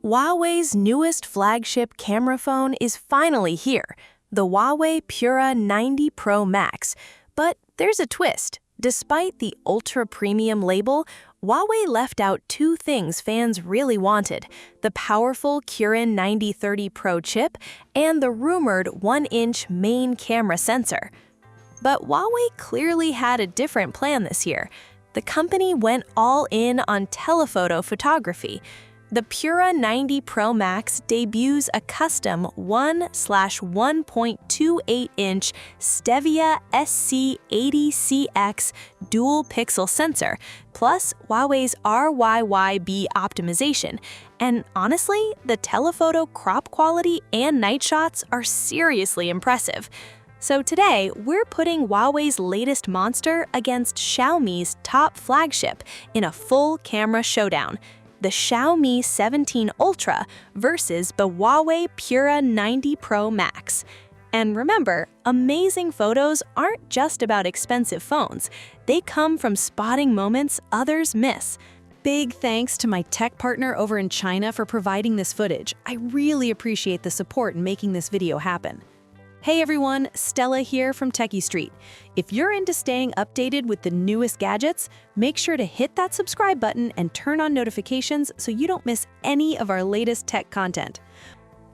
Huawei's newest flagship camera phone is finally here, the Huawei Pura 90 Pro Max. But there's a twist. Despite the ultra-premium label, Huawei left out two things fans really wanted: the powerful Kirin 9030 Pro chip and the rumored 1-inch main camera sensor. But Huawei clearly had a different plan this year. The company went all in on telephoto photography. The Pura 90 Pro Max debuts a custom 1/1.28-inch Stevia SC80CX dual-pixel sensor, plus Huawei's RYYB optimization. And honestly, the telephoto crop quality and night shots are seriously impressive. So today, we're putting Huawei's latest monster against Xiaomi's top flagship in a full camera showdown: the Xiaomi 17 Ultra versus the Huawei Pura 90 Pro Max. And remember, amazing photos aren't just about expensive phones. They come from spotting moments others miss. Big thanks to my tech partner over in China for providing this footage. I really appreciate the support in making this video happen. Hey everyone, Stella here from techiestreet. If you're into staying updated with the newest gadgets, make sure to hit that subscribe button and turn on notifications so you don't miss any of our latest tech content.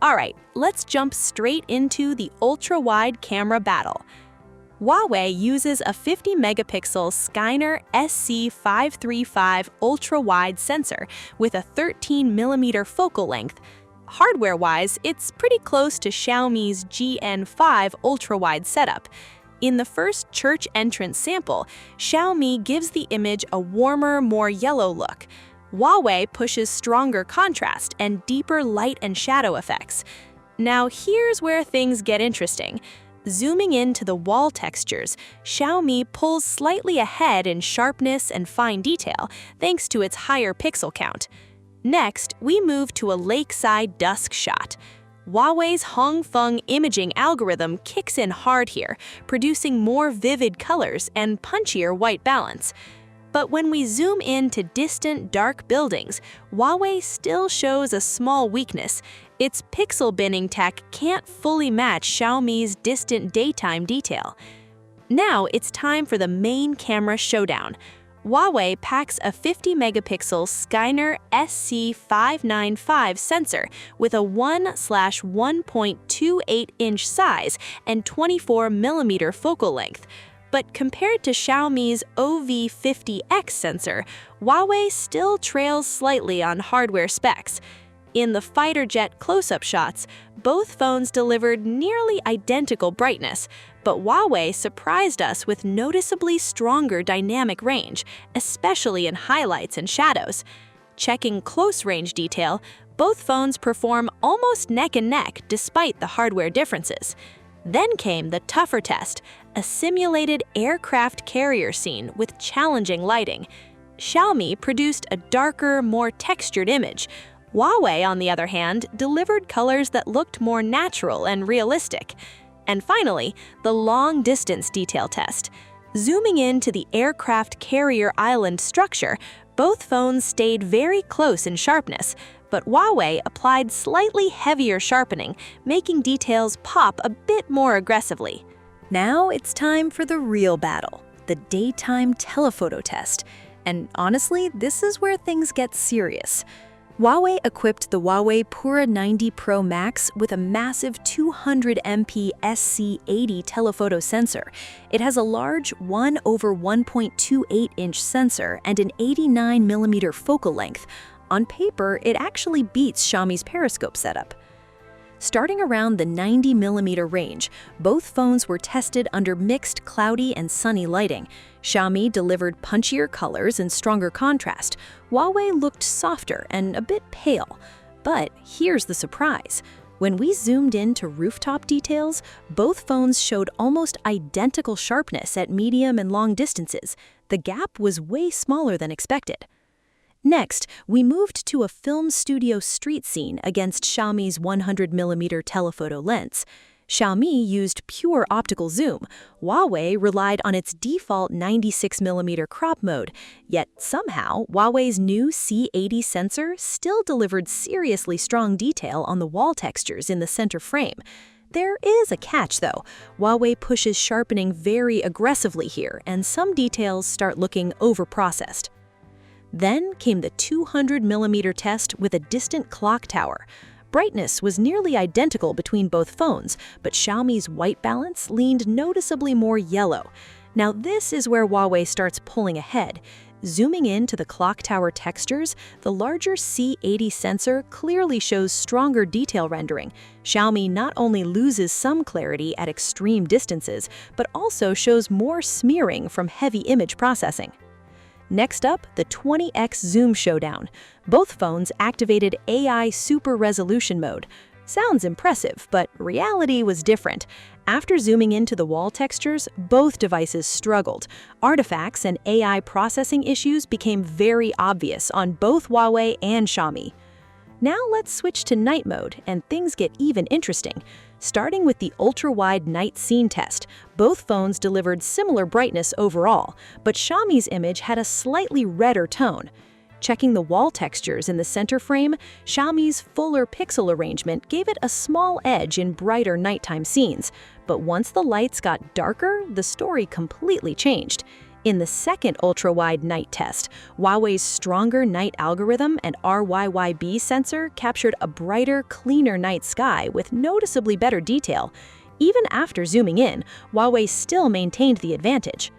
Alright, let's jump straight into the ultra-wide camera battle. Huawei uses a 50-megapixel Skyner SC535 ultra-wide sensor with a 13mm focal length. Hardware-wise, it's pretty close to Xiaomi's GN5 ultra-wide setup. In the first church entrance sample, Xiaomi gives the image a warmer, more yellow look. Huawei pushes stronger contrast and deeper light and shadow effects. Now here's where things get interesting. Zooming into the wall textures, Xiaomi pulls slightly ahead in sharpness and fine detail thanks to its higher pixel count. Next, we move to a lakeside dusk shot. Huawei's Hongfeng imaging algorithm kicks in hard here, producing more vivid colors and punchier white balance. But when we zoom in to distant dark buildings, Huawei still shows a small weakness. Its pixel binning tech can't fully match Xiaomi's distant daytime detail. Now it's time for the main camera showdown. Huawei packs a 50-megapixel Skyner SC595 sensor with a 1/1.28-inch size and 24mm focal length. But compared to Xiaomi's OV50X sensor, Huawei still trails slightly on hardware specs. In the fighter jet close-up shots, both phones delivered nearly identical brightness, but Huawei surprised us with noticeably stronger dynamic range, especially in highlights and shadows. Checking close-range detail, both phones perform almost neck and neck despite the hardware differences. Then came the tougher test, a simulated aircraft carrier scene with challenging lighting. Xiaomi produced a darker, more textured image. Huawei, on the other hand, delivered colors that looked more natural and realistic. And finally, the long-distance detail test. Zooming into the aircraft carrier island structure, both phones stayed very close in sharpness, but Huawei applied slightly heavier sharpening, making details pop a bit more aggressively. Now it's time for the real battle, the daytime telephoto test. And honestly, this is where things get serious. Huawei equipped the Huawei Pura 90 Pro Max with a massive 200MP SC80 telephoto sensor. It has a large 1/1.28-inch sensor and an 89mm focal length. On paper, it actually beats Xiaomi's periscope setup. Starting around the 90mm range, both phones were tested under mixed cloudy and sunny lighting. Xiaomi delivered punchier colors and stronger contrast. Huawei looked softer and a bit pale. But here's the surprise. When we zoomed in to rooftop details, both phones showed almost identical sharpness at medium and long distances. The gap was way smaller than expected. Next, we moved to a film studio street scene against Xiaomi's 100mm telephoto lens. Xiaomi used pure optical zoom. Huawei relied on its default 96mm crop mode. Yet somehow, Huawei's new C80 sensor still delivered seriously strong detail on the wall textures in the center frame. There is a catch, though. Huawei pushes sharpening very aggressively here, and some details start looking overprocessed. Then came the 200mm test with a distant clock tower. Brightness was nearly identical between both phones, but Xiaomi's white balance leaned noticeably more yellow. Now this is where Huawei starts pulling ahead. Zooming in to the clock tower textures, the larger C80 sensor clearly shows stronger detail rendering. Xiaomi not only loses some clarity at extreme distances, but also shows more smearing from heavy image processing. Next up, the 20x zoom showdown. Both phones activated AI super resolution mode. Sounds impressive, but reality was different. After zooming into the wall textures, both devices struggled. Artifacts and AI processing issues became very obvious on both Huawei and Xiaomi. Now let's switch to night mode, and things get even interesting. Starting with the ultra-wide night scene test, both phones delivered similar brightness overall, but Xiaomi's image had a slightly redder tone. Checking the wall textures in the center frame, Xiaomi's fuller pixel arrangement gave it a small edge in brighter nighttime scenes. But once the lights got darker, the story completely changed. In the second ultra-wide night test, Huawei's stronger night algorithm and RYYB sensor captured a brighter, cleaner night sky with noticeably better detail. Even after zooming in, Huawei still maintained the advantage.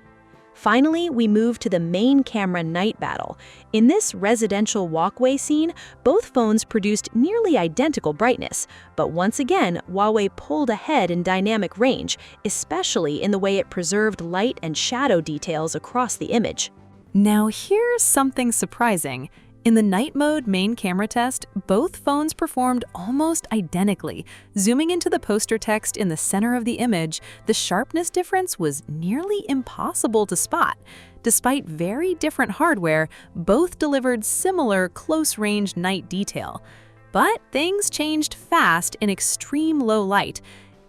Finally, we move to the main camera night battle. In this residential walkway scene, both phones produced nearly identical brightness, but once again, Huawei pulled ahead in dynamic range, especially in the way it preserved light and shadow details across the image. Now here's something surprising. In the night mode main camera test, both phones performed almost identically. Zooming into the poster text in the center of the image, the sharpness difference was nearly impossible to spot. Despite very different hardware, both delivered similar close-range night detail. But things changed fast in extreme low light.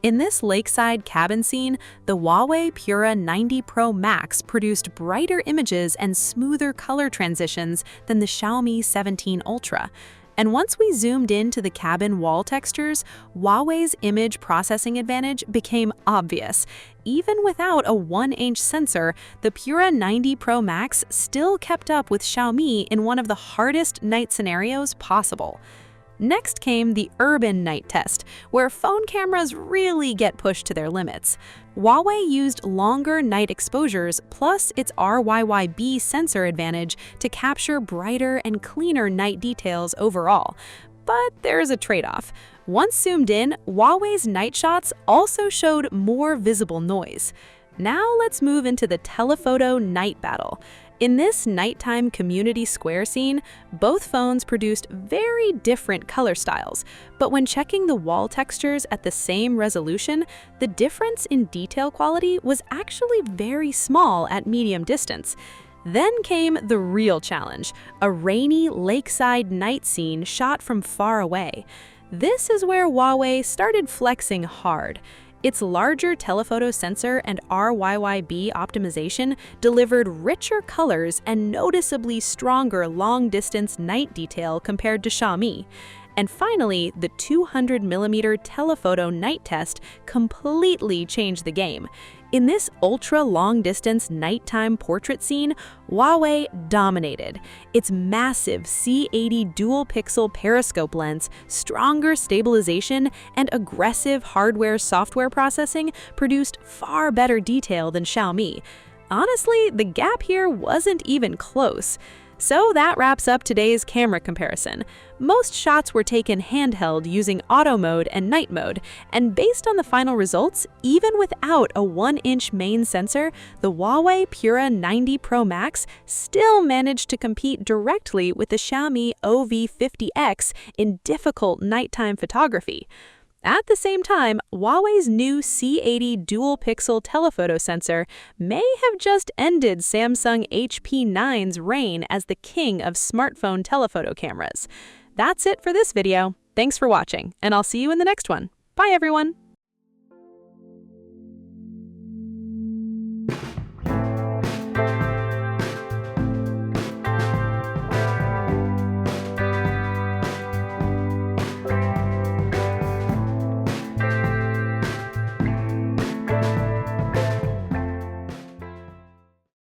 In this lakeside cabin scene, the Huawei Pura 90 Pro Max produced brighter images and smoother color transitions than the Xiaomi 17 Ultra. And once we zoomed into the cabin wall textures, Huawei's image processing advantage became obvious. Even without a 1-inch sensor, the Pura 90 Pro Max still kept up with Xiaomi in one of the hardest night scenarios possible. Next came the urban night test, where phone cameras really get pushed to their limits. Huawei used longer night exposures plus its RYYB sensor advantage to capture brighter and cleaner night details overall. But there's a trade-off. Once zoomed in, Huawei's night shots also showed more visible noise. Now let's move into the telephoto night battle. In this nighttime community square scene, both phones produced very different color styles, but when checking the wall textures at the same resolution, the difference in detail quality was actually very small at medium distance. Then came the real challenge, a rainy lakeside night scene shot from far away. This is where Huawei started flexing hard. Its larger telephoto sensor and RYYB optimization delivered richer colors and noticeably stronger long-distance night detail compared to Xiaomi. And finally, the 200mm telephoto night test completely changed the game. In this ultra-long-distance nighttime portrait scene, Huawei dominated. Its massive C80 dual-pixel periscope lens, stronger stabilization, and aggressive hardware-software processing produced far better detail than Xiaomi. Honestly, the gap here wasn't even close. So that wraps up today's camera comparison. Most shots were taken handheld using auto mode and night mode, and based on the final results, even without a 1-inch main sensor, the Huawei Pura 90 Pro Max still managed to compete directly with the Xiaomi OV50X in difficult nighttime photography. At the same time, Huawei's new C80 dual-pixel telephoto sensor may have just ended Samsung HP9's reign as the king of smartphone telephoto cameras. That's it for this video. Thanks for watching, and I'll see you in the next one. Bye, everyone!